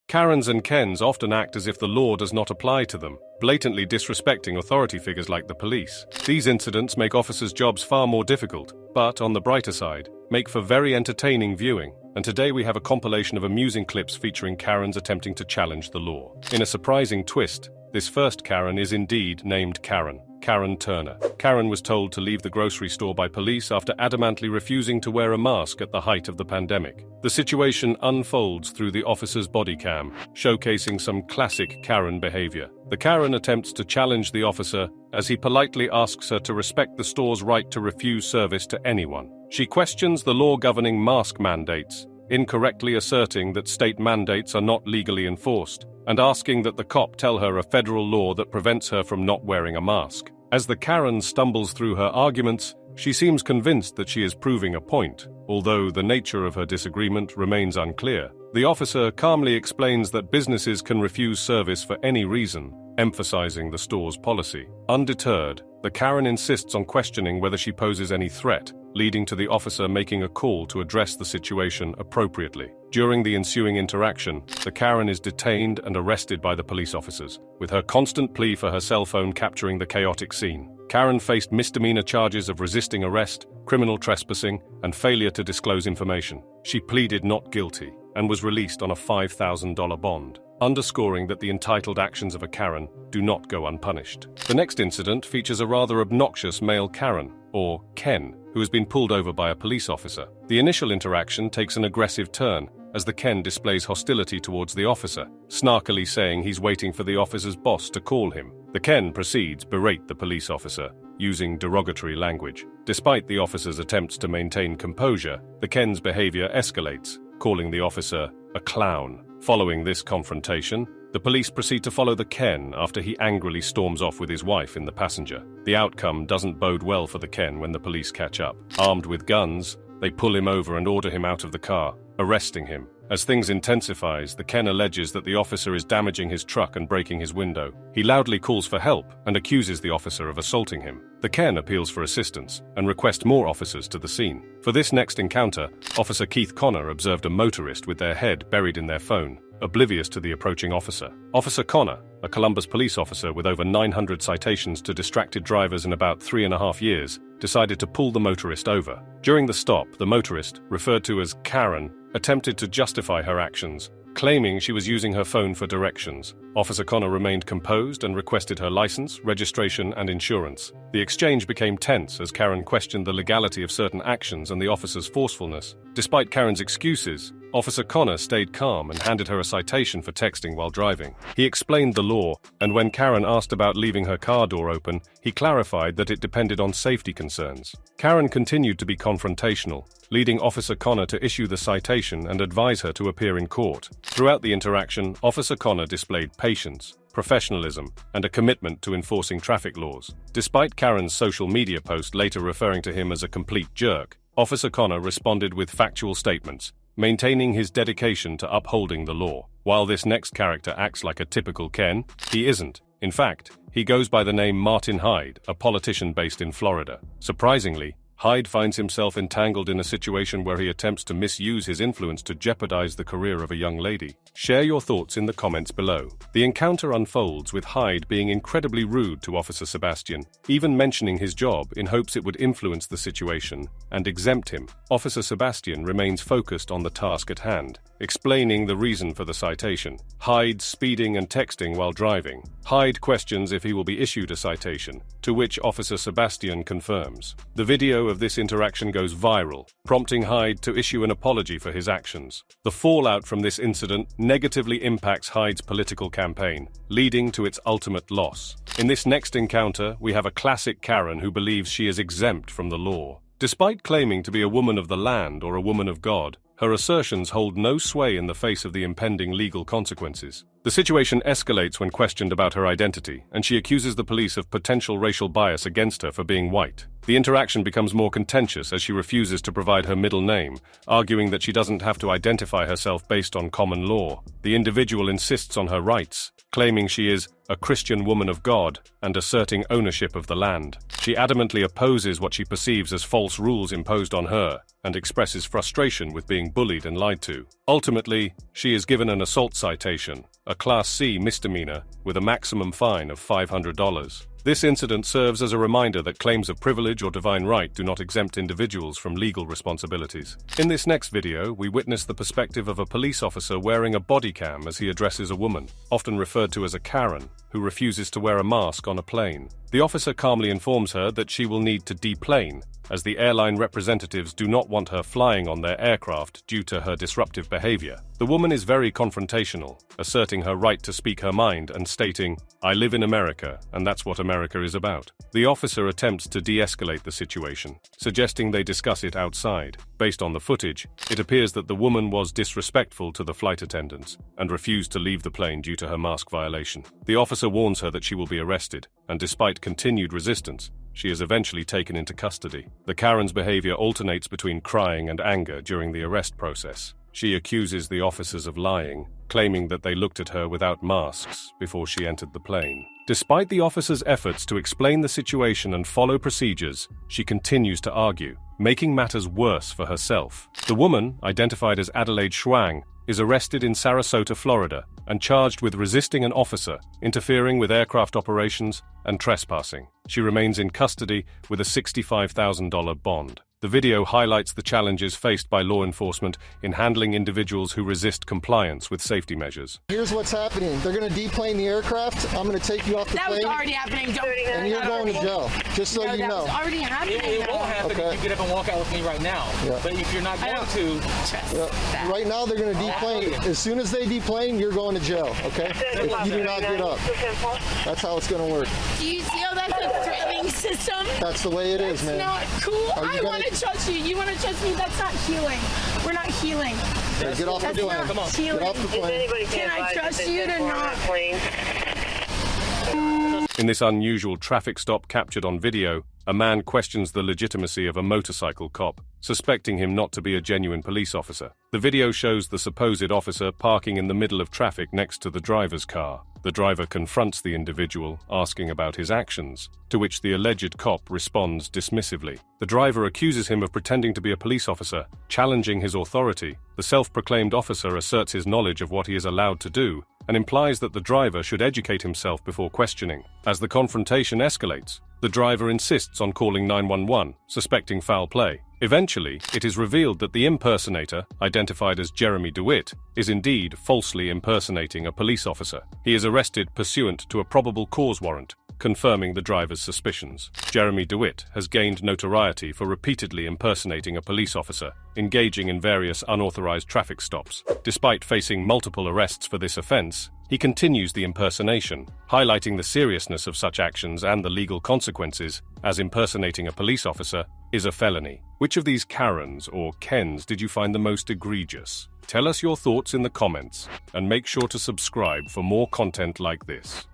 Karens and Kens often act as if the law does not apply to them, blatantly disrespecting authority figures like the police. These incidents make officers' jobs far more difficult, but, on the brighter side, make for very entertaining viewing. And today we have a compilation of amusing clips featuring Karens attempting to challenge the law. In a surprising twist, this first Karen is indeed named Karen Turner. Karen was told to leave the grocery store by police after adamantly refusing to wear a mask at the height of the pandemic. The situation unfolds through the officer's body cam, showcasing some classic Karen behavior. The Karen attempts to challenge the officer as he politely asks her to respect the store's right to refuse service to anyone. She questions the law governing mask mandates, incorrectly asserting that state mandates are not legally enforced, and asking that the cop tell her a federal law that prevents her from not wearing a mask. As the Karen stumbles through her arguments, she seems convinced that she is proving a point, although the nature of her disagreement remains unclear. The officer calmly explains that businesses can refuse service for any reason, emphasizing the store's policy. Undeterred, the Karen insists on questioning whether she poses any threat, leading to the officer making a call to address the situation appropriately. During the ensuing interaction, the Karen is detained and arrested by the police officers, with her constant plea for her cell phone capturing the chaotic scene. Karen faced misdemeanor charges of resisting arrest, criminal trespassing, and failure to disclose information. She pleaded not guilty and was released on a $5,000 bond, underscoring that the entitled actions of a Karen do not go unpunished. The next incident features a rather obnoxious male Karen, or Ken, who has been pulled over by a police officer. The initial interaction takes an aggressive turn, as the Ken displays hostility towards the officer, snarkily saying he's waiting for the officer's boss to call him. The Ken proceeds to berate the police officer, using derogatory language. Despite the officer's attempts to maintain composure, the Ken's behavior escalates, calling the officer a clown. Following this confrontation, the police proceed to follow the Ken after he angrily storms off with his wife in the passenger. The outcome doesn't bode well for the Ken when the police catch up. Armed with guns, they pull him over and order him out of the car, arresting him. As things intensifies, the Ken alleges that the officer is damaging his truck and breaking his window. He loudly calls for help and accuses the officer of assaulting him. The Ken appeals for assistance and requests more officers to the scene. For this next encounter, Officer Keith Connor observed a motorist with their head buried in their phone, oblivious to the approaching officer. Officer Connor, a Columbus police officer with over 900 citations to distracted drivers in about 3.5 years, decided to pull the motorist over. During the stop, the motorist, referred to as Karen, attempted to justify her actions, claiming she was using her phone for directions. Officer Connor remained composed and requested her license, registration, and insurance. The exchange became tense as Karen questioned the legality of certain actions and the officer's forcefulness. Despite Karen's excuses, Officer Connor stayed calm and handed her a citation for texting while driving. He explained the law, and when Karen asked about leaving her car door open, he clarified that it depended on safety concerns. Karen continued to be confrontational, leading Officer Connor to issue the citation and advise her to appear in court. Throughout the interaction, Officer Connor displayed patience, professionalism, and a commitment to enforcing traffic laws. Despite Karen's social media post later referring to him as a complete jerk, Officer Connor responded with factual statements, maintaining his dedication to upholding the law. While this next character acts like a typical Ken, he isn't. In fact, he goes by the name Martin Hyde, a politician based in Florida. Surprisingly, Hyde finds himself entangled in a situation where he attempts to misuse his influence to jeopardize the career of a young lady. Share your thoughts in the comments below. The encounter unfolds with Hyde being incredibly rude to Officer Sebastian, even mentioning his job in hopes it would influence the situation and exempt him. Officer Sebastian remains focused on the task at hand, explaining the reason for the citation. Hyde speeding and texting while driving. Hyde questions if he will be issued a citation, to which Officer Sebastian confirms. The video of this interaction goes viral, prompting Hyde to issue an apology for his actions. The fallout from this incident negatively impacts Hyde's political campaign, leading to its ultimate loss. In this next encounter, we have a classic Karen who believes she is exempt from the law. Despite claiming to be a woman of the land or a woman of God, her assertions hold no sway in the face of the impending legal consequences. The situation escalates when questioned about her identity, and she accuses the police of potential racial bias against her for being white. The interaction becomes more contentious as she refuses to provide her middle name, arguing that she doesn't have to identify herself based on common law. The individual insists on her rights, claiming she is a Christian woman of God, and asserting ownership of the land. She adamantly opposes what she perceives as false rules imposed on her, and expresses frustration with being bullied and lied to. Ultimately, she is given an assault citation, a Class C misdemeanor, with a maximum fine of $500. This incident serves as a reminder that claims of privilege or divine right do not exempt individuals from legal responsibilities. In this next video, we witness the perspective of a police officer wearing a body cam as he addresses a woman, often referred to as a Karen, who refuses to wear a mask on a plane. The officer calmly informs her that she will need to deplane, as the airline representatives do not want her flying on their aircraft due to her disruptive behavior. The woman is very confrontational, asserting her right to speak her mind and stating, "I live in America, and that's what America is about." The officer attempts to de-escalate the situation, suggesting they discuss it outside. Based on the footage, it appears that the woman was disrespectful to the flight attendants and refused to leave the plane due to her mask violation. The officer warns her that she will be arrested, and despite continued resistance, she is eventually taken into custody. The Karen's behavior alternates between crying and anger during the arrest process. She accuses the officers of lying, claiming that they looked at her without masks before she entered the plane. Despite the officers' efforts to explain the situation and follow procedures, she continues to argue, making matters worse for herself. The woman, identified as Adelaide Schwang, is arrested in Sarasota, Florida, and charged with resisting an officer, interfering with aircraft operations, and trespassing. She remains in custody with a $65,000 bond. The video highlights the challenges faced by law enforcement in handling individuals who resist compliance with safety measures. Here's what's happening. They're going to deplane the aircraft. I'm going to take you off the plane. That was already happening. And you're going to jail, just so you know. That was already happening. It won't happen if you get up and walk out with me right now. Yeah. But if you're not going to... Right now, they're going to deplane. As soon as they deplane, you're going to jail, okay? If you do not get up. That's how it's going to work. Do you see how that's a threatening system? That's the way it is, man. That's not cool. I want to trust you. You want to trust me? That's not healing. We're not healing. Okay, get off the plane. Come on. Get off the plane. Can I trust you to not? In this unusual traffic stop captured on video, a man questions the legitimacy of a motorcycle cop, suspecting him not to be a genuine police officer. The video shows the supposed officer parking in the middle of traffic next to the driver's car. The driver confronts the individual, asking about his actions, to which the alleged cop responds dismissively. The driver accuses him of pretending to be a police officer, challenging his authority. The self-proclaimed officer asserts his knowledge of what he is allowed to do, and implies that the driver should educate himself before questioning. As the confrontation escalates, the driver insists on calling 911, suspecting foul play. Eventually, it is revealed that the impersonator, identified as Jeremy DeWitt, is indeed falsely impersonating a police officer. He is arrested pursuant to a probable cause warrant, confirming the driver's suspicions. Jeremy DeWitt has gained notoriety for repeatedly impersonating a police officer, engaging in various unauthorized traffic stops. Despite facing multiple arrests for this offense, he continues the impersonation, highlighting the seriousness of such actions and the legal consequences, as impersonating a police officer is a felony. Which of these Karens or Kens did you find the most egregious? Tell us your thoughts in the comments, and make sure to subscribe for more content like this.